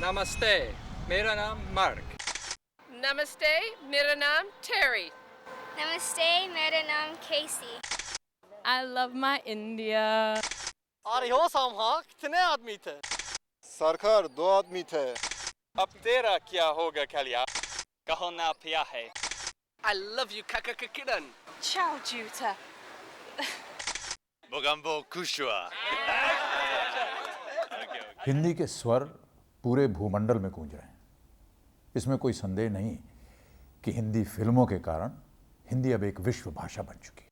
नमस्ते, मेरा नाम मार्क। नमस्ते, मेरा नाम टेरी। नमस्ते, मेरा नाम केसी। I love my India. अरे हो सामहा, कितने आदमी थे? सरकार 2 आदमी थे। अब तेरा क्या होगा खलिया? कहो ना पिया है। I love you kakakakiran. Ciao, Juta. Mogambo Kushua। Hindi के स्वर पूरे भूमंडल में गूंज रहे हैं। इसमें कोई संदेह नहीं कि हिंदी फिल्मों के कारण हिंदी अब एक विश्व भाषा बन चुकी है।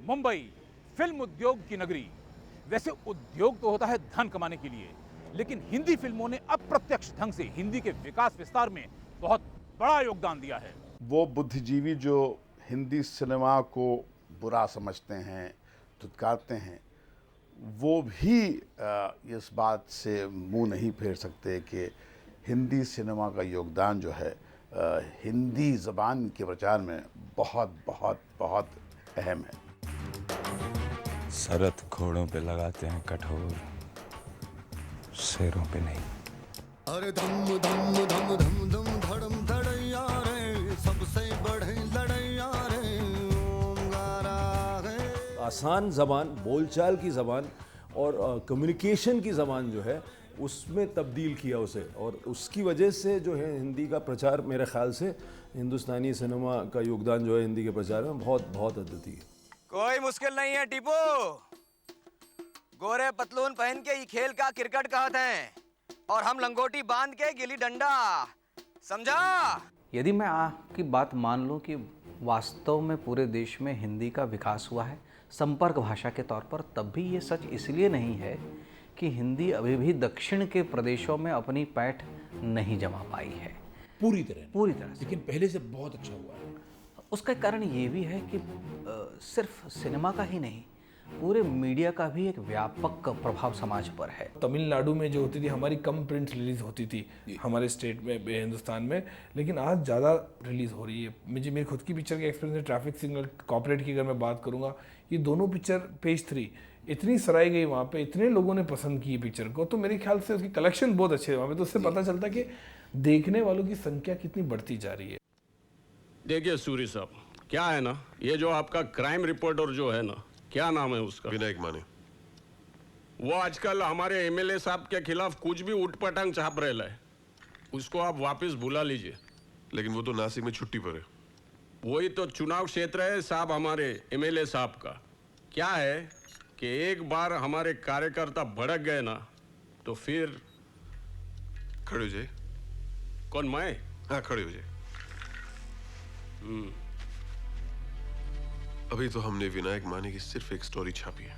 मुंबई फिल्म उद्योग की नगरी। वैसे उद्योग तो होता है धन कमाने के लिए, लेकिन हिंदी फिल्मों ने अप्रत्यक्ष ढंग से हिंदी के विकास विस्तार में बहुत बड़ा योगदान दिया है। वो बुद्धिजीवी जो हिंदी सिनेमा को बुरा समझते हैं, धुतकारते हैं, वो भी इस बात से मुंह नहीं फेर सकते कि हिंदी सिनेमा का योगदान जो है हिंदी ज़बान के प्रचार में बहुत बहुत बहुत अहम है। सरत घोड़ों पे लगाते हैं कठोर, शेरों पे नहीं। अरे धम धम धम धम धम धड़म धड़ैया रे, सबसे बढ़े लड़ैया रे, ओंगारा है। आसान ज़बान, बोलचाल की ज़बान और कम्युनिकेशन की ज़बान जो है उसमें तब्दील किया उसे, और उसकी वजह से जो है हिंदी का प्रचार, मेरे ख्याल से हिंदुस्तानी सिनेमा का योगदान जो है हिंदी के प्रचार में बहुत बहुत अद्वितीय है। कोई मुश्किल नहीं है टीपू। गोरे पतलून पहन के ये खेल का क्रिकेट कहते हैं और हम लंगोटी बांध के गिल्ली डंडा, समझा? यदि मैं आपकी बात मान लूं कि वास्तव में पूरे देश में हिंदी का विकास हुआ है संपर्क भाषा के तौर पर, तब भी ये सच इसलिए नहीं है कि हिंदी अभी भी दक्षिण के प्रदेशों में अपनी पैठ नहीं जमा पाई है पूरी तरह से। लेकिन पहले से बहुत अच्छा हुआ है। उसका कारण ये भी है कि सिर्फ सिनेमा का ही नहीं, पूरे मीडिया का भी एक व्यापक प्रभाव समाज पर है। तमिलनाडु में जो होती थी हमारी कम प्रिंट रिलीज होती थी हमारे स्टेट में, हिंदुस्तान में, लेकिन आज ज़्यादा रिलीज़ हो रही है। मुझे मेरी खुद की पिक्चर के एक्सपीरियंस है, ट्रैफिक सिग्नल, कॉर्पोरेट की अगर मैं बात करूँगा, ये दोनों पिक्चर पेज 3 इतनी सराही गई वहाँ पे, इतने लोगों ने पसंद की पिक्चर को, तो मेरे ख्याल से उसकी कलेक्शन बहुत अच्छे है वहाँ पे। तो उससे पता चलता है कि देखने वालों की संख्या कितनी बढ़ती जा रही है। देखिए सूरी साहब, क्या है ना, ये जो आपका क्राइम रिपोर्टर जो है ना, क्या नाम है उसका? विनायक माने। वो आजकल हमारे एमएलए साहब के खिलाफ कुछ भी उठपटांग छाप रहे है, उसको आप वापस बुला लीजिए। लेकिन वो तो नासिक में छुट्टी पर है। वही तो चुनाव क्षेत्र है साहब हमारे एमएलए साहब का। क्या है कि एक बार हमारे कार्यकर्ता भड़क गए ना, तो फिर खड़े हो जाए। कौन, मैं? हाँ, खड़े हो जाए। अभी तो हमने विनायक माने की सिर्फ एक स्टोरी छापी है।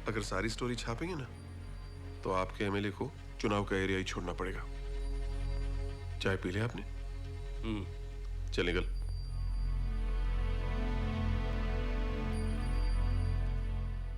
अगर सारी स्टोरी छापेंगे ना, तो आपके एमएलए को चुनाव का एरिया ही छोड़ना पड़ेगा। चाय पी ले आपने? चल निकल।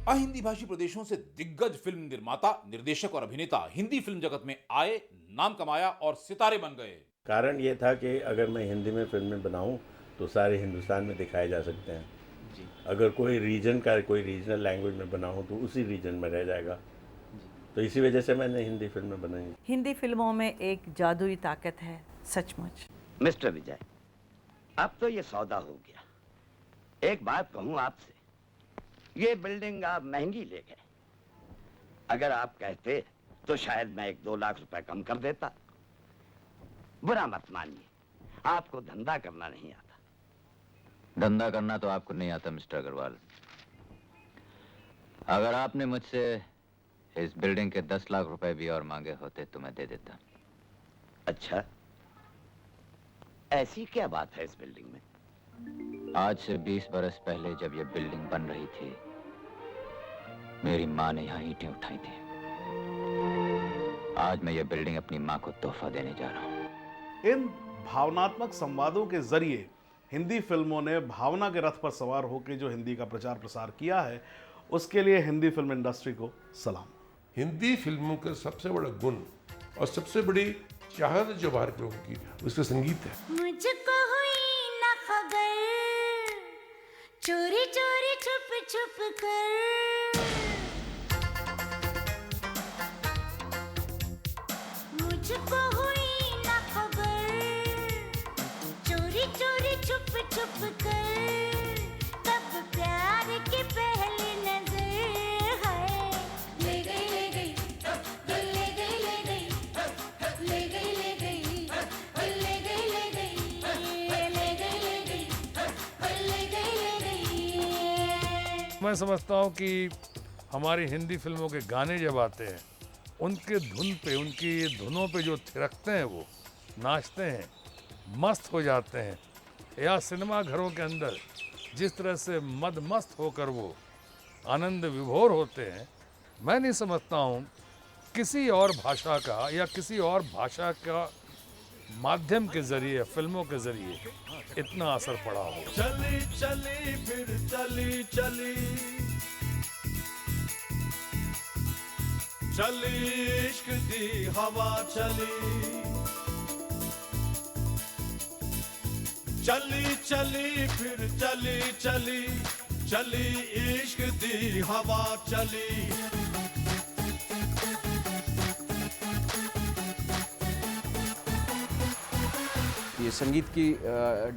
अहिंदी भाषी प्रदेशों से दिग्गज फिल्म निर्माता, निर्देशक और अभिनेता हिंदी फिल्म जगत में आए, नाम कमाया और सितारे बन गए। कारण ये था कि अगर मैं हिंदी में फिल्में बनाऊं तो सारे हिंदुस्तान में दिखाए जा सकते हैं जी। अगर कोई रीजन का, कोई रीजनल लैंग्वेज में बनाऊं तो उसी रीजन में रह जाएगा जी। तो इसी वजह से मैंने हिंदी फिल्में बनाई। हिंदी फिल्मों में एक जादुई ताकत है, सचमुच। मिस्टर विजय, अब तो ये सौदा हो गया। एक बात कहूं आपसे, ये बिल्डिंग आप महंगी ले गए। अगर आप कहते तो शायद मैं 1-2 लाख रुपए कम कर देता। बुरा मत मानिए, आपको धंधा करना नहीं आता। धंधा करना तो आपको नहीं आता मिस्टर अग्रवाल। अगर आपने मुझसे इस बिल्डिंग के 10 लाख रुपए भी और मांगे होते तो मैं दे देता। अच्छा, ऐसी क्या बात है इस बिल्डिंग में? आज से 20 बरस पहले जब ये बिल्डिंग बन रही थी, मेरी माँ ने यहाँ ईंटें उठाई थी। आज मैं ये बिल्डिंग अपनी माँ को तोहफा देने जा रहा हूँ। इन भावनात्मक संवादों के जरिए हिंदी फिल्मों ने भावना के रथ पर सवार होकर जो हिंदी का प्रचार प्रसार किया है, उसके लिए हिंदी फिल्म इंडस्ट्री को सलाम। हिंदी फिल्मों का सबसे बड़ा गुण और सबसे बड़ी चाहत जो बाहर के लोगों की, उसका संगीत है। मुझको हुई न खबर, चोरी चोरी छुप छुप कर, मुझको हुई न खबर, चोरी चोरी छुप छुप कर, तब प्यार की पहली नजर है, ले गई ले गई ले गई ले गई ले गई ले गई ले गई ले गई ले गई ले गई ले गई ले गई। मैं समझता हूँ कि हमारी हिंदी फिल्मों के गाने जब आते हैं, उनके धुन पे, उनकी धुनों पे जो थिरकते हैं, वो नाचते हैं, मस्त हो जाते हैं, या सिनेमा घरों के अंदर जिस तरह से मदमस्त होकर वो आनंद विभोर होते हैं, मैं नहीं समझता हूँ किसी और भाषा का या किसी और भाषा का माध्यम के जरिए, फिल्मों के जरिए इतना असर पड़ा हो। चली चली फिर चली चली, चली इश्क दी हवा चली, चली चली फिर चली चली, चली इश्क दी हवा चली। ये संगीत की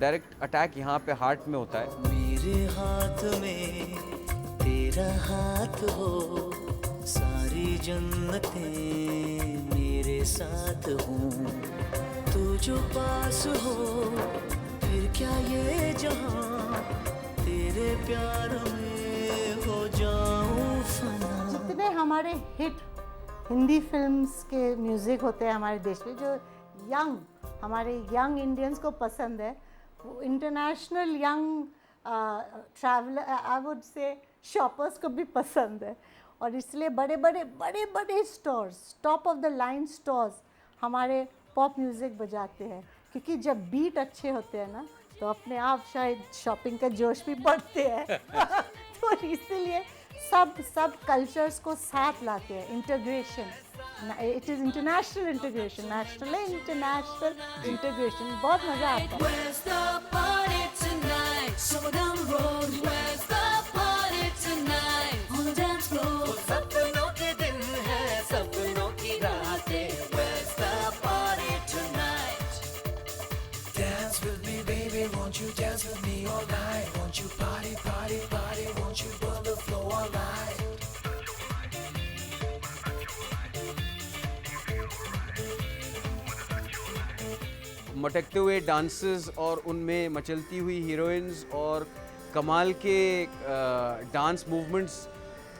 डायरेक्ट अटैक यहाँ पे हार्ट में होता है। मेरे हाथ में तेरा हाथ हो, सारी जन्नतें मेरे साथ हों, तू जो पास हो फिर क्या ये जहां, तेरे प्यार में हो जाऊं फना। जितने हमारे हिट हिंदी फिल्म्स के म्यूज़िक होते हैं हमारे देश में, जो हमारे यंग इंडियंस को पसंद है, वो international young traveller, I would say shoppers को भी पसंद है, और इसलिए बड़े बड़े stores, top of the line stores हमारे पॉप म्यूज़िक बजाते हैं, क्योंकि जब बीट अच्छे होते हैं ना, तो अपने आप शायद शॉपिंग का जोश भी बढ़ते हैं। तो इसलिए सब कल्चर्स को साथ लाते हैं, integration, it is international integration, national international integration, बहुत मज़ा आता मटकते हुए डांसेस और उनमें मचलती हुई हीरोइंस और कमाल के डांस मूवमेंट्स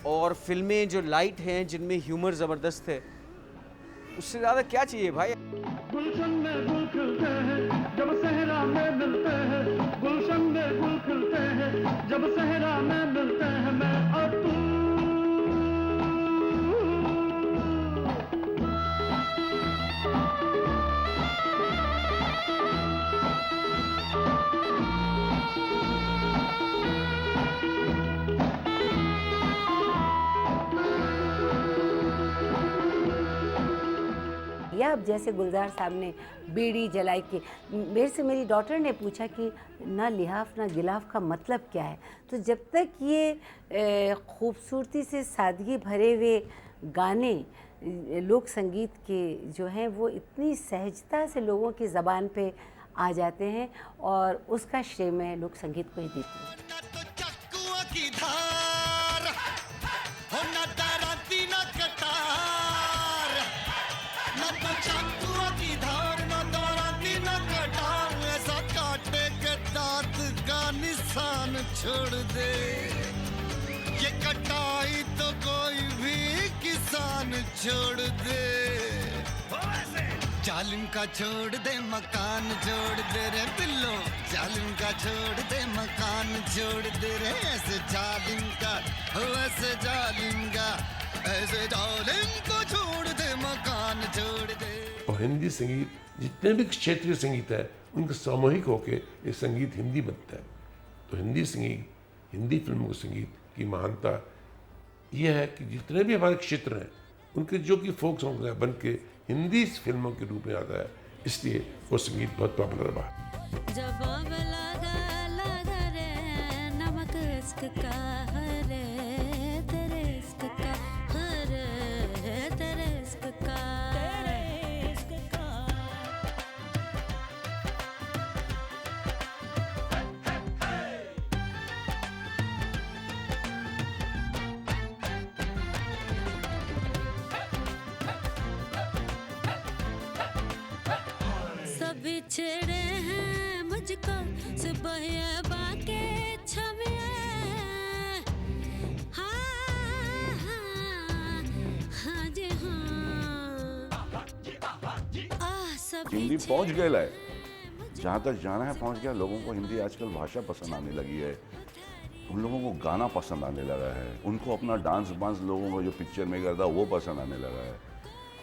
और फिल्में जो लाइट हैं, जिनमें ह्यूमर ज़बरदस्त है, उससे ज़्यादा क्या चाहिए भाई। गुलशन में गुल खिलते हैं जब सहरा में मिलते हैं, गुलशन में गुल खिलते हैं जब सहरा में मिलते हैं, मैं और तू। या अब जैसे गुलजार साहब ने बीड़ी जलाई के, मेरी डॉटर ने पूछा कि ना लिहाफ ना गिलाफ का मतलब क्या है, तो जब तक ये खूबसूरती से सादगी भरे हुए गाने लोक संगीत के जो हैं वो इतनी सहजता से लोगों की ज़बान पे आ जाते हैं, और उसका श्रेय मैं लोक संगीत को ही देती हूँ। छोड़ दे ये कटाई तो कोई भी किसान छोड़ दे, जालिम का छोड़ दे मकान छोड़ दे रे पिल्लो, जालिम का छोड़ दे मकान छोड़ दे रे, ऐसे जालिम का ऐसे जालिम का ऐसे जालिम को छोड़ दे मकान छोड़ दे। और हिंदी संगीत जितने भी क्षेत्रीय संगीत है, उनका सामूहिक होके ये संगीत हिंदी बनता है। तो हिंदी संगीत, हिंदी फिल्मों के संगीत की महानता यह है कि जितने भी हमारे क्षेत्र हैं उनके जो कि फोक सॉन्ग है बन के हिंदी फिल्मों के रूप में आता है, इसलिए वो संगीत बहुत पॉपुलर रहा। जब लगा लगा रे नमक इश्क का हरे तेरे इश्क का हरे तेरे इश्क का सभी छेड़े हैं मुझको सुबह बाके छमिया हाँ जी हाँ हिंदी पहुंच गया है, जहाँ तक जाना है पहुंच गया। लोगों को हिंदी आजकल भाषा पसंद आने लगी है, उन लोगों को गाना पसंद आने लगा है, उनको अपना डांस वांस लोगों को जो पिक्चर में करता वो पसंद आने लगा है।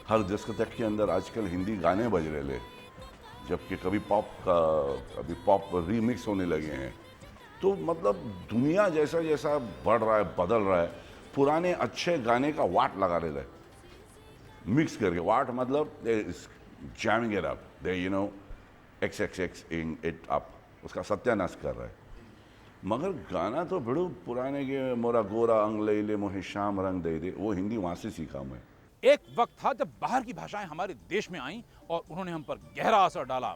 हर डिस्कोथेक के अंदर आजकल हिंदी गाने बज रहे ले, जबकि कभी पॉप रीमिक्स होने लगे हैं। तो मतलब दुनिया जैसा जैसा बढ़ रहा है, बदल रहा है, पुराने अच्छे गाने का वाट लगा रहे थे मिक्स करके। वाट मतलब jamming it up, they you know axing it up, उसका सत्यानाश कर रहा है। मगर गाना तो बड़ो पुराने के मोरा गोरा अंग ले ले मोहे शाम रंग दे दे, वो हिंदी वहाँ से सीखा मैं। एक वक्त था जब बाहर की भाषाएं हमारे देश में आईं और उन्होंने हम पर गहरा असर डाला।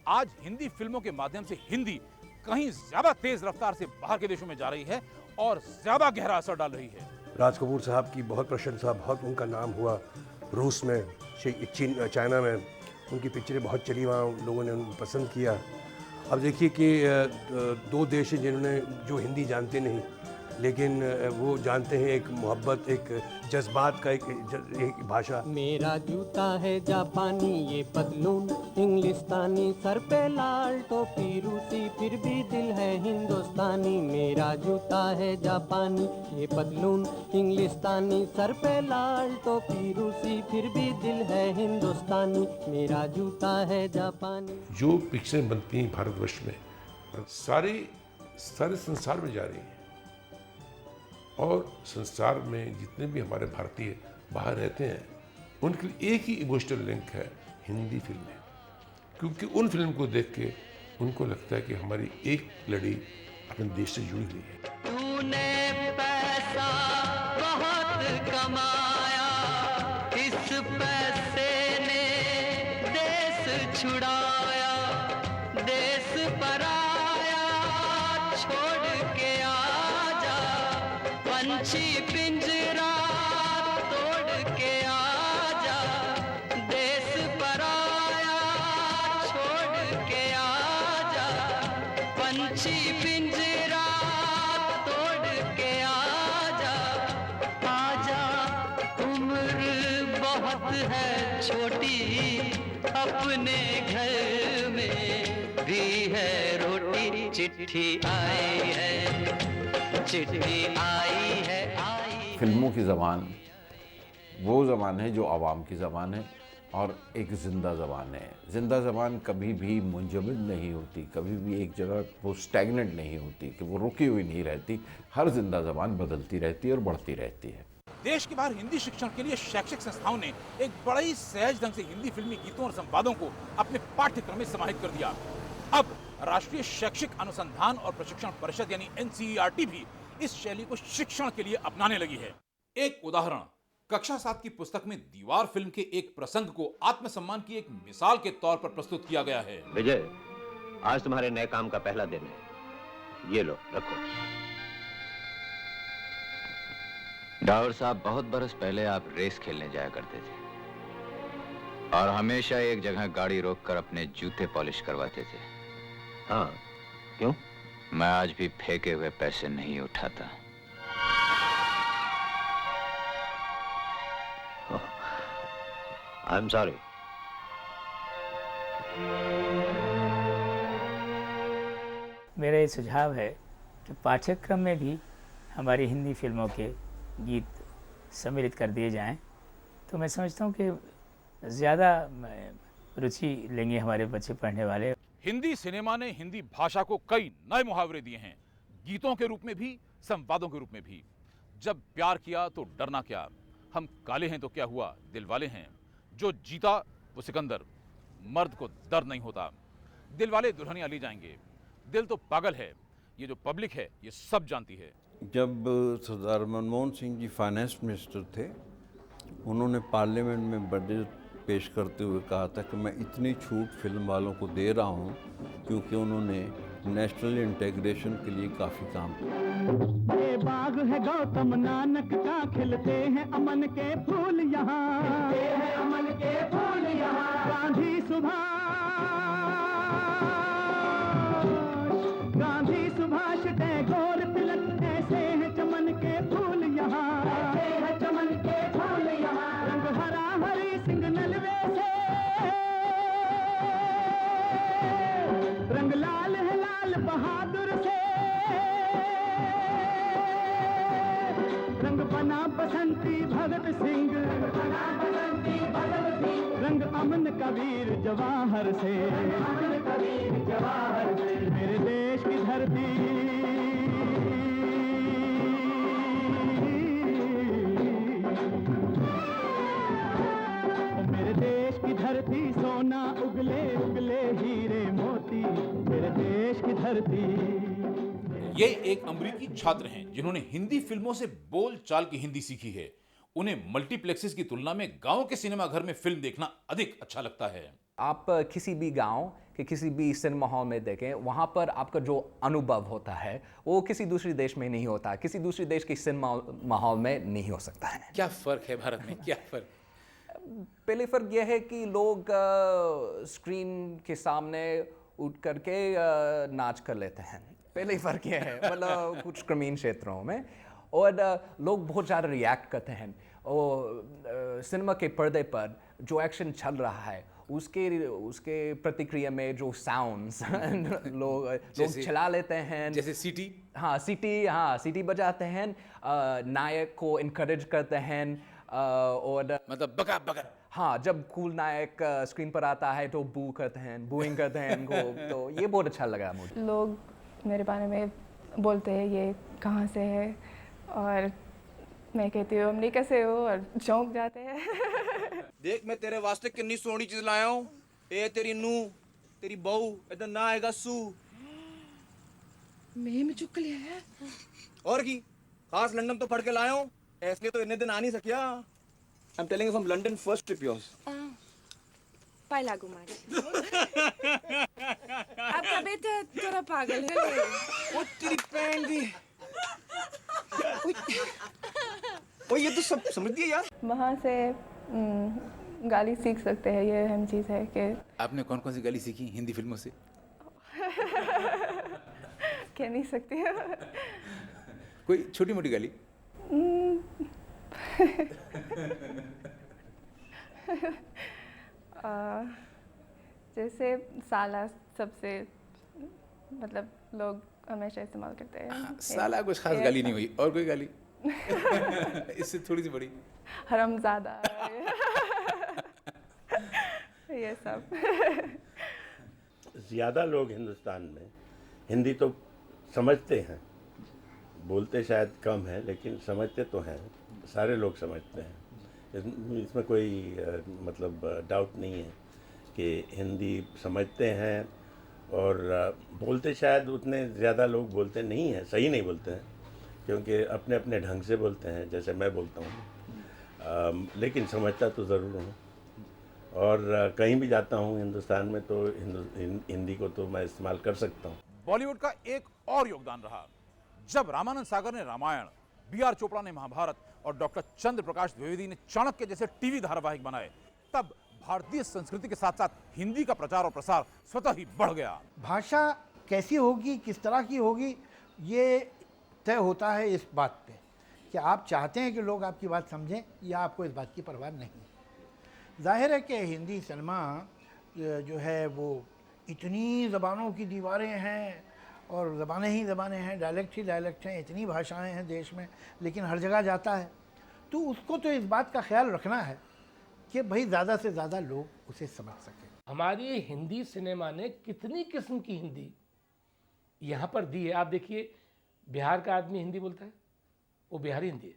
आज हिंदी फिल्मों के माध्यम से हिंदी कहीं ज्यादा तेज रफ्तार से बाहर के देशों में जा रही है और ज्यादा गहरा असर डाल रही है। राज कपूर साहब की बहुत प्रशंसा, बहुत उनका नाम हुआ रूस में, चीन, चाइना में उनकी पिक्चरें बहुत चली, वहाँ लोगों ने उनको पसंद किया। अब देखिए कि दो देश हैं जिन्होंने जो हिंदी जानते नहीं, लेकिन वो जानते हैं एक मोहब्बत, एक जज्बात का एक भाषा। मेरा जूता है जापानी, ये पतलून इंग्लिस्तानी, सर पे लाल टोपी रूसी, फिर भी दिल है हिंदुस्तानी। मेरा जूता है जापानी, ये पतलून इंग्लिस्तानी, सर पे लाल टोपी रूसी, फिर भी दिल है हिंदुस्तानी। मेरा जूता है जापानी। जो पिक्चरें बनती हैं भारतवर्ष में सारे संसार में जा रही हैं, और संसार में जितने भी हमारे भारतीय बाहर रहते हैं उनके लिए एक ही इमोशनल लिंक है हिंदी फिल्में, क्योंकि उन फिल्म को देख के उनको लगता है कि हमारी एक लड़ी अपने देश से जुड़ी हुई है। तूने पैसा बहुत कमाया, इस पैसे ने देश छुड़ाया, देश पराया छोड़ के आजा, पंछी पिंजरा तोड़ के आजा, देश पराया छोड़ के आजा, पंछी पिंजरा तोड़ के आजा, आजा उम्र बहुत है छोटी, अपने घर में भी है रोटी, चिट्ठी आई है, चिट्ठी आई है, आई। फिल्मों की ज़बान वो ज़बान है जो आवाम की ज़बान है और एक ज़िंदा ज़बान है। ज़िंदा ज़बान कभी भी मुंजमद नहीं होती, कभी भी एक जगह वो स्टैग्नेंट नहीं होती, कि वो रुकी हुई नहीं रहती। हर ज़िंदा ज़बान बदलती रहती है और बढ़ती रहती है। देश के बाहर हिंदी शिक्षण के लिए शैक्षिक संस्थाओं ने एक बड़ा ही सहज ढंग से हिंदी फिल्मी गीतों और संवादों को अपने पाठ्यक्रम में समाहित कर दिया। अब राष्ट्रीय शैक्षिक अनुसंधान और प्रशिक्षण परिषद यानी NCERT भी इस शैली को शिक्षण के लिए अपनाने लगी है। एक उदाहरण, कक्षा 7 की पुस्तक में दीवार फिल्म के एक प्रसंग को आत्मसम्मान की एक मिसाल के तौर पर प्रस्तुत किया गया है। विजय, आज तुम्हारे नए काम का पहला दिन है, ये लो रखो। डावर साहब, बहुत बरस पहले आप रेस खेलने जाया करते थे और हमेशा एक जगह गाड़ी रोककर अपने जूते पॉलिश करवाते थे। हाँ, क्यों? मैं आज भी फेंके हुए पैसे नहीं उठाता। I am sorry. मेरा ये सुझाव है कि पाठ्यक्रम में भी हमारी हिंदी फिल्मों के गीत सम्मिलित कर दिए जाएं, तो मैं समझता हूँ कि ज़्यादा रुचि लेंगे हमारे बच्चे पढ़ने वाले। हिंदी सिनेमा ने हिंदी भाषा को कई नए मुहावरे दिए हैं, गीतों के रूप में भी, संवादों के रूप में भी। जब प्यार किया तो डरना क्या, हम काले हैं तो क्या हुआ, दिल वाले हैं, जो जीता वो सिकंदर, मर्द को दर्द नहीं होता, दिल वाले दुल्हनिया ले जाएंगे, दिल तो पागल है, ये जो पब्लिक है ये सब जानती है। जब सरदार मनमोहन सिंह जी फाइनेंस मिनिस्टर थे, उन्होंने पार्लियामेंट में बजट पेश करते हुए कहा था कि मैं इतनी छूट फिल्म वालों को दे रहा हूं क्योंकि उन्होंने नेशनल इंटीग्रेशन के लिए काफ़ी काम किया। ये बाग है गौतम नानक का, खिलते हैं अमन के फूल यहाँ, खिलते हैं अमन के फूल यहाँ। गांधी सुभाष टैगोर तिलक, ऐसे हैं चमन के फूल यहाँ, ऐसे हैं चमन के फूल यहाँ। रंग हरा हरी सिंह नलवे से, रंग लाल है लाल बहादुर से, रंग बना बसंती भगत सिंह, रंग अमन कबीर जवाहर से, अमन कबीर जवाहर से। मेरे देश की धरती, मेरे देश की धरती सोना उगले उगले हीरे मोती, मेरे देश की धरती। ये एक अमेरिकी छात्र हैं जिन्होंने हिंदी फिल्मों से बोल चाल की हिंदी सीखी है। उन्हें मल्टीप्लेक्सेस की तुलना में गांव के सिनेमा घर में फिल्म देखना अधिक अच्छा लगता है। आप किसी भी गांव के किसी भी सिनेमा हॉल में देखें, वहाँ पर आपका जो अनुभव होता है वो किसी दूसरे देश में नहीं होता, किसी दूसरे देश के सिनेमा हॉल में नहीं हो सकता है। क्या फ़र्क है भारत में, क्या फ़र्क? पहले फ़र्क यह है कि लोग स्क्रीन के सामने उठ करके नाच कर लेते हैं, पहले फ़र्क यह है, मतलब कुछ ग्रामीण क्षेत्रों में। और लोग बहुत ज़्यादा रिएक्ट करते हैं, और सिनेमा के पर्दे पर जो एक्शन चल रहा है उसके प्रतिक्रिया में जो साउंड्स लोग चला लेते हैं, जैसे सीटी, सीटी बजाते हैं, नायक को इनकरेज करते हैं, और मतलब बका बका। हाँ, जब कूल नायक स्क्रीन पर आता है तो बू करते हैं, बूइंग करते हैं उनको, तो ये बहुत अच्छा लगा मुझे। लोग मेरे बारे में बोलते हैं ये कहाँ से है, और मैं कहती हूँ अमेरिका से हो, और चौंक जाते हैं। देख मैं तेरे वास्ते कितनी सोहनी चीज लाया हूँ, ए तेरी नू तेरी बहू इधर ना आएगा सू मैं चुक लिया है, और की खास लंदन तो पढ़ के लाया हूँ, ऐसे तो इतने दिन आ नहीं सकिया। I am telling you from London first trip yours. पहला गुमारी। आपका बेटा थोड़ा पागल है। ओ तेरी पैन दी, ओए ये तो सब समझ दिया यार। वहाँ से गाली सीख सकते हैं, ये अहम चीज़ है कि आपने कौन कौन सी गाली सीखी हिंदी फिल्मों से? कह नहीं सकती। कोई छोटी मोटी गाली? जैसे साला सबसे, मतलब लोग हमेशा इस्तेमाल करते हैं। साला कुछ खास गाली नहीं हुई, और कोई गाली? इससे थोड़ी सी बड़ी, हरामजादा, ये सब। ज़्यादा लोग हिंदुस्तान में हिंदी तो समझते हैं, बोलते शायद कम है लेकिन समझते तो हैं, सारे लोग समझते हैं। इसमें कोई मतलब डाउट नहीं है कि हिंदी समझते हैं, और बोलते शायद उतने ज़्यादा लोग बोलते नहीं हैं, सही नहीं बोलते हैं, क्योंकि अपने अपने ढंग से बोलते हैं, जैसे मैं बोलता हूँ, लेकिन समझता तो ज़रूर हूँ। और कहीं भी जाता हूँ हिंदुस्तान में तो हिंदी को तो मैं इस्तेमाल कर सकता हूँ। बॉलीवुड का एक और योगदान रहा, जब रामानंद सागर ने रामायण, बी.आर. चोपड़ा ने महाभारत और डॉक्टर चंद्र प्रकाश द्विवेदी ने चाणक्य जैसे टीवी धारावाहिक बनाए, तब भारतीय संस्कृति के साथ साथ हिंदी का प्रचार और प्रसार स्वतः ही बढ़ गया। भाषा कैसी होगी, किस तरह की होगी, ये तय होता है इस बात पे कि आप चाहते हैं कि लोग आपकी बात समझें या आपको इस बात की परवाह नहीं। जाहिर है कि हिंदी सिनेमा जो है वो इतनी ज़बानों की दीवारें हैं, और ज़बानें ही ज़बानें हैं, डायलेक्ट ही डायलेक्ट हैं, इतनी भाषाएं हैं देश में, लेकिन हर जगह जाता है, तो उसको तो इस बात का ख्याल रखना है कि भाई ज़्यादा से ज़्यादा लोग उसे समझ सकें। हमारी हिंदी सिनेमा ने कितनी किस्म की हिंदी यहाँ पर दी है। आप देखिए, बिहार का आदमी हिंदी बोलता है, वो बिहारी हिंदी है।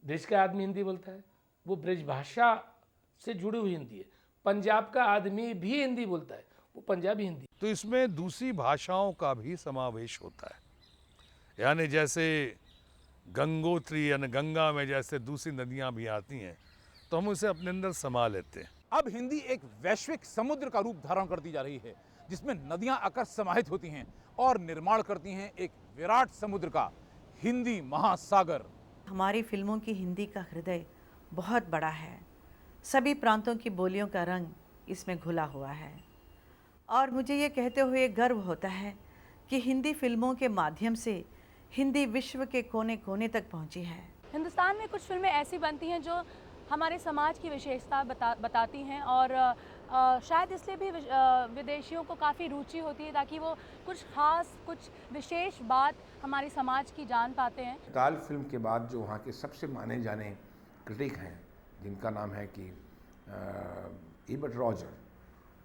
देश का आदमी हिंदी बोलता है, वो ब्रजभाषा से जुड़ी हुई हिंदी है। पंजाब का आदमी भी हिंदी बोलता है, वो पंजाबी हिंदी। तो इसमें दूसरी भाषाओं का भी समावेश होता है, यानी जैसे गंगोत्री यानी गंगा में जैसे दूसरी नदियां भी आती हैं, तो हम उसे अपने अंदर समा लेते हैं। अब हिंदी एक वैश्विक समुद्र का रूप धारण करती जा रही है, जिसमें नदियां आकर समाहित होती हैं और निर्माण करती हैं एक विराट समुद्र का, हिंदी महासागर। हमारी फिल्मों की हिंदी का हृदय बहुत बड़ा है। सभी प्रांतों की बोलियों का रंग इसमें घुला हुआ है और मुझे ये कहते हुए गर्व होता है कि हिंदी फिल्मों के माध्यम से हिंदी विश्व के कोने कोने तक पहुंची है। हिंदुस्तान में कुछ फिल्में ऐसी बनती हैं जो हमारे समाज की विशेषता बताती हैं और शायद इसलिए भी विदेशियों को काफ़ी रुचि होती है, ताकि वो कुछ ख़ास कुछ विशेष बात हमारे समाज की जान पाते हैं। ताल फिल्म के बाद जो वहाँ के सबसे माने जाने क्रिटिक हैं, जिनका नाम है कि इबर्ट रॉजर,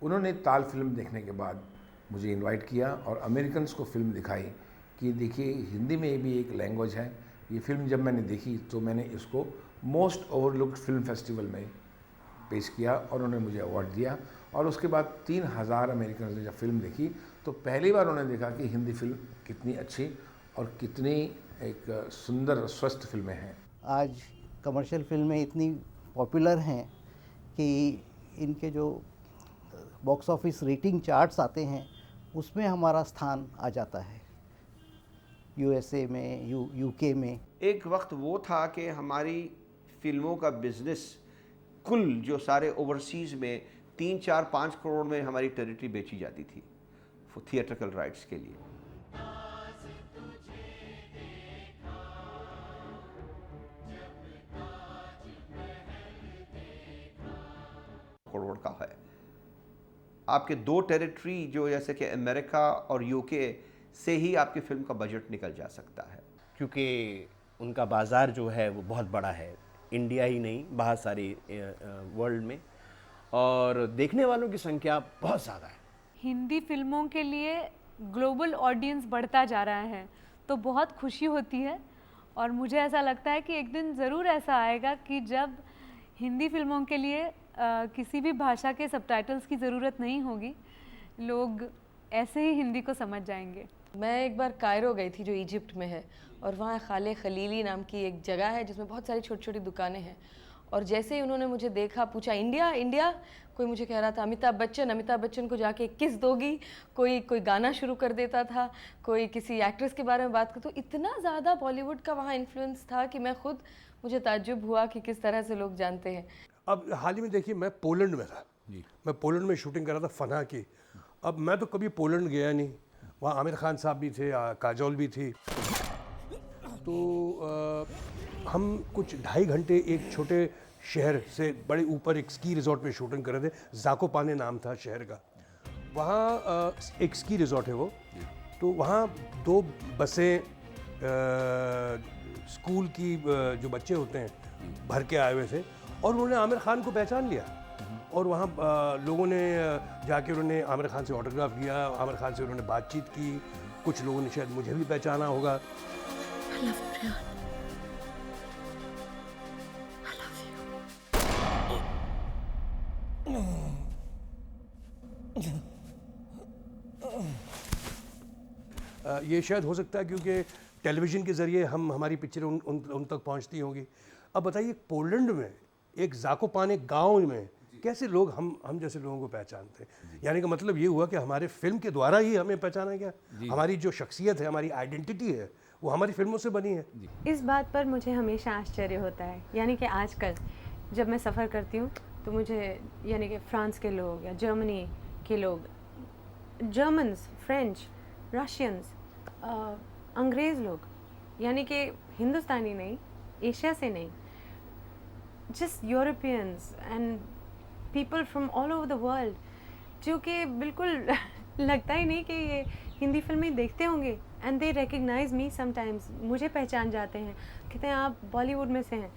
उन्होंने ताल फिल्म देखने के बाद मुझे इनवाइट किया और अमेरिकन्स को फिल्म दिखाई कि देखिए हिंदी में भी एक लैंग्वेज है। ये फिल्म जब मैंने देखी तो मैंने इसको मोस्ट ओवरलुक्ड फिल्म फेस्टिवल में पेश किया और उन्होंने मुझे अवार्ड दिया। और उसके बाद 3000 अमेरिकन ने जब फिल्म देखी तो पहली बार उन्होंने देखा कि हिंदी फिल्म कितनी अच्छी और कितनी एक सुंदर स्वस्थ फिल्में हैं। आज कमर्शियल फिल्में इतनी पॉपुलर हैं कि इनके जो बॉक्स ऑफिस रेटिंग चार्ट्स आते हैं उसमें हमारा स्थान आ जाता है, यूएसए में, यूके में। एक वक्त वो था कि हमारी फिल्मों का बिजनेस कुल जो सारे ओवरसीज़ में 3, 4, 5 करोड़ में हमारी टेरिटरी बेची जाती थी थिएट्रिकल राइट्स के लिए। करोड़ का है। आपके 2 टेरिटरी जो जैसे कि अमेरिका और यूके से ही आपकी फिल्म का बजट निकल जा सकता है, क्योंकि उनका बाज़ार जो है वो बहुत बड़ा है, इंडिया ही नहीं बहुत सारे वर्ल्ड में, और देखने वालों की संख्या बहुत ज़्यादा है। हिंदी फिल्मों के लिए ग्लोबल ऑडियंस बढ़ता जा रहा है, तो बहुत खुशी होती है और मुझे ऐसा लगता है कि एक दिन ज़रूर ऐसा आएगा कि जब हिंदी फिल्मों के लिए किसी भी भाषा के सबटाइटल्स की ज़रूरत नहीं होगी, लोग ऐसे ही हिंदी को समझ जाएंगे। मैं एक बार कायरो गई थी जो इजिप्ट में है, और वहाँ खाले खलीली नाम की एक जगह है जिसमें बहुत सारी छोटी छोटी दुकानें हैं, और जैसे ही उन्होंने मुझे देखा, पूछा इंडिया इंडिया, कोई मुझे कह रहा था अमिताभ बच्चन को जाके किस दोगी, कोई गाना शुरू कर देता था, कोई किसी एक्ट्रेस के बारे में बात कर, तो इतना ज़्यादा बॉलीवुड का वहाँ इन्फ्लुएंस था कि मुझे ताज्जुब हुआ कि किस तरह से लोग जानते हैं। अब हाल ही में देखिए मैं पोलैंड में था, मैं पोलैंड में शूटिंग कर रहा था फना की। अब मैं तो कभी पोलैंड गया नहीं, वहाँ आमिर खान साहब भी थे, काजोल भी थी, तो हम कुछ 2.5 घंटे एक छोटे शहर से बड़े ऊपर एक स्की रिजॉर्ट पे शूटिंग कर रहे थे, ज़ाकोपाने नाम था शहर का। वहाँ एक स्की रिजॉर्ट है वो, तो वहाँ 2 बसें स्कूल की जो बच्चे होते हैं भर के आए हुए थे, और उन्होंने आमिर खान को पहचान लिया, और वहाँ लोगों ने जाके उन्होंने आमिर खान से ऑटोग्राफ लिया, आमिर खान से उन्होंने बातचीत की, कुछ लोगों ने शायद मुझे भी पहचाना होगा। ये शायद हो सकता है क्योंकि टेलीविज़न के ज़रिए हमारी पिक्चरें उन तक पहुंचती होंगी। अब बताइए पोलैंड में एक ज़ाकोपाने गांव में कैसे लोग हम जैसे लोगों को पहचानते हैं। यानी कि मतलब ये हुआ कि हमारे फिल्म के द्वारा ही हमें पहचाना गया, हमारी जो शख्सियत है, हमारी आइडेंटिटी है, वो हमारी फिल्मों से बनी है। इस बात पर मुझे हमेशा आश्चर्य होता है, यानी कि आजकल जब मैं सफ़र करती हूँ तो मुझे यानी कि फ्रांस के लोग या जर्मनी के लोग, जर्मन्स, फ्रेंच, रशियंस, अंग्रेज़ लोग, यानी कि हिंदुस्तानी नहीं, एशिया से नहीं, just Europeans and people from all over the world, जो कि बिल्कुल लगता ही नहीं कि ये हिंदी फिल्में देखते होंगे, and they recognize me sometimes, मुझे पहचान जाते हैं, कहते हैं आप बॉलीवुड में से हैं,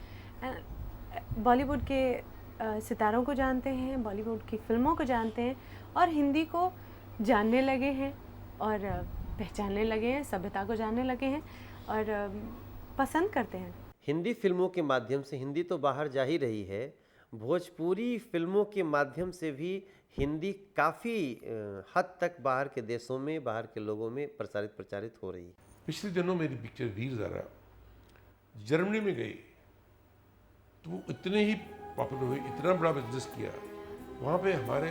बॉलीवुड के सितारों को जानते हैं, बॉलीवुड की फिल्मों को जानते हैं, और हिंदी को जानने लगे हैं और पहचानने लगे हैं, सभ्यता को जानने लगे हैं और पसंद करते हैं। हिंदी फिल्मों के माध्यम से, हिंदी तो बाहर जा ही रही है, भोजपुरी फिल्मों के माध्यम से भी हिंदी काफ़ी हद तक बाहर के देशों में, बाहर के लोगों में प्रचारित हो रही है। पिछले दिनों मेरी पिक्चर वीर ज़ारा जर्मनी में गई तो वो इतने ही पॉपुलर हुई, इतना बड़ा बिजनेस किया। वहाँ पे हमारे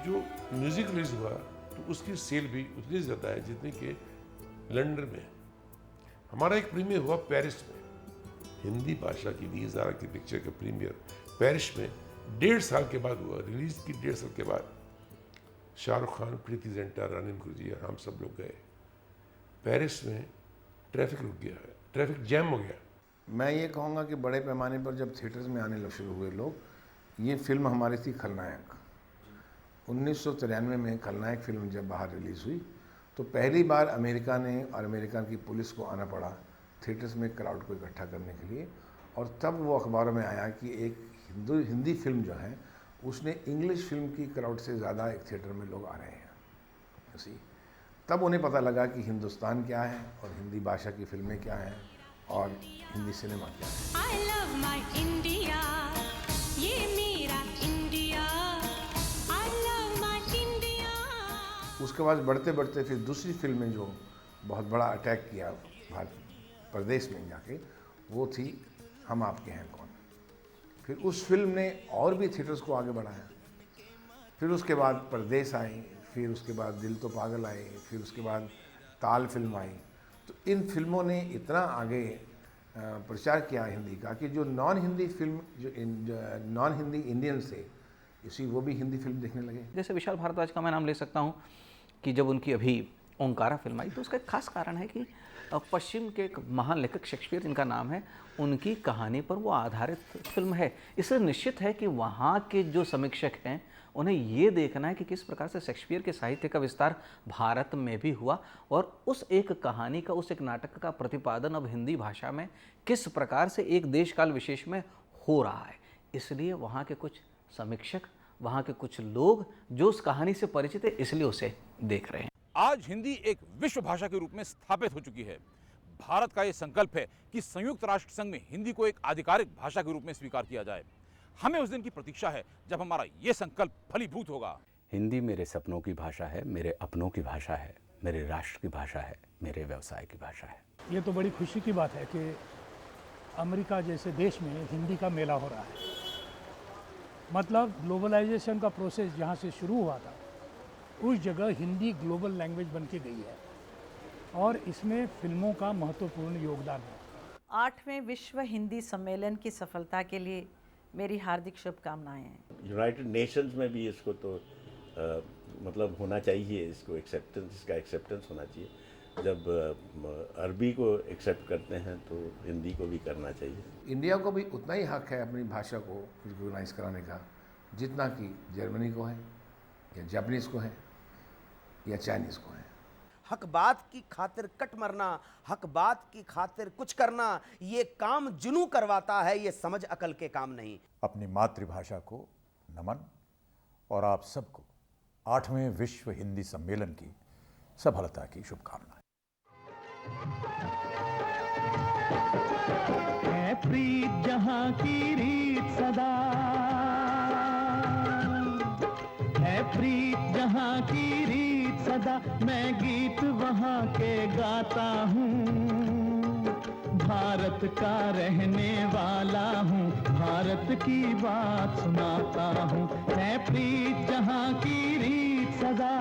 जो म्यूज़िक रिलीज हुआ तो उसकी सेल भी उतनी ज़्यादा है जितनी कि लंदन में। हमारा एक प्रीमियर हुआ पेरिस में, हिंदी भाषा की वीर ज़ारा की पिक्चर का प्रीमियर पेरिस में 1.5 साल के बाद हुआ। रिलीज़ की 1.5 साल के बाद शाहरुख खान, प्रीति जिंटा, रानी मुखर्जी, हम सब लोग गए। पेरिस में ट्रैफिक रुक गया है, ट्रैफिक जैम हो गया। मैं ये कहूँगा कि बड़े पैमाने पर जब थिएटर्स में आने शुरू हुए लोग, ये फिल्म हमारी थी खलनायक। 1993 में खलनायक फिल्म जब बाहर रिलीज़ हुई तो पहली बार अमेरिका ने और अमेरिका की पुलिस को आना पड़ा थिएटर्स में क्राउड को इकट्ठा करने के लिए। और तब वो अखबारों में आया कि एक हिंदी फिल्म जो है उसने इंग्लिश फिल्म की क्राउड से ज़्यादा एक थिएटर में लोग आ रहे हैं। उसी तब उन्हें पता लगा कि हिंदुस्तान क्या है और हिंदी भाषा की फिल्में क्या हैं और हिंदी सिनेमा क्या है। I love my India, ये मेरा India, I love my India। उसके बाद बढ़ते बढ़ते फिर दूसरी फिल्म में जो बहुत बड़ा अटैक किया भारत प्रदेश में जाके, वो थी हम आपके हैं कौन। फिर उस फिल्म ने और भी थिएटर्स को आगे बढ़ाया। फिर उसके बाद परदेश आई, फिर उसके बाद दिल तो पागल आई, फिर उसके बाद ताल फिल्म आई। तो इन फिल्मों ने इतना आगे प्रचार किया हिंदी का कि जो नॉन हिंदी फिल्म, जो नॉन हिंदी इंडियंस थे, इसी वो भी हिंदी फिल्म देखने लगे। जैसे विशाल भारद्वाज का मैं नाम ले सकता हूँ कि जब उनकी अभी ओंकारा फिल्म आई तो उसका एक खास कारण है कि पश्चिम के एक महान लेखक शेक्सपियर, जिनका नाम है, उनकी कहानी पर वो आधारित फिल्म है। इसलिए निश्चित है कि वहाँ के जो समीक्षक हैं उन्हें ये देखना है कि किस प्रकार से शेक्सपियर के साहित्य का विस्तार भारत में भी हुआ और उस एक कहानी का, उस एक नाटक का प्रतिपादन अब हिंदी भाषा में किस प्रकार से एक देश काल विशेष में हो रहा है। इसलिए वहाँ के कुछ समीक्षक, वहाँ के कुछ लोग जो उस कहानी से परिचित है, इसलिए उसे देख रहे हैं। आज हिंदी एक विश्व भाषा के रूप में स्थापित हो चुकी है। भारत का ये संकल्प है कि संयुक्त राष्ट्र संघ में हिंदी को एक आधिकारिक भाषा के रूप में स्वीकार किया जाए। हमें उस दिन की प्रतीक्षा है जब हमारा ये संकल्प फलीभूत होगा। हिंदी मेरे सपनों की भाषा है, मेरे अपनों की भाषा है, मेरे राष्ट्र की भाषा है, मेरे व्यवसाय की भाषा है। ये तो बड़ी खुशी की बात है कि अमेरिका जैसे देश में हिंदी का मेला हो रहा है। मतलब ग्लोबलाइजेशन का प्रोसेस जहाँ से शुरू हुआ था, उस जगह हिंदी ग्लोबल लैंग्वेज बन के गई है और इसमें फिल्मों का महत्वपूर्ण योगदान है। 8वें विश्व हिंदी सम्मेलन की सफलता के लिए मेरी हार्दिक शुभकामनाएं हैं। यूनाइटेड नेशंस में भी इसको तो मतलब होना चाहिए, इसको एक्सेप्टेंस, इसका एक्सेप्टेंस होना चाहिए। जब अरबी को एक्सेप्ट करते हैं तो हिंदी को भी करना चाहिए। इंडिया को भी उतना ही हक है अपनी भाषा को रिकॉग्नाइज कराने का जितना कि जर्मनी को है या जापानीज़ को है या चाइनीज़ को है। हक बात की खातिर कट मरना, हक बात की खातिर कुछ करना, ये काम जुनू करवाता है, ये समझ अकल के काम नहीं। अपनी मातृभाषा को नमन और आप सबको 8वें विश्व हिंदी सम्मेलन की सफलता की शुभकामनाएं। है प्रीत जहाँ की रीत सदा, है प्रीत जहाँ की रीत सदा, मैं गीत वहाँ के गाता हूँ। भारत का रहने वाला हूँ, भारत की बात सुनाता हूँ। है प्रीत जहाँ की रीत सदा।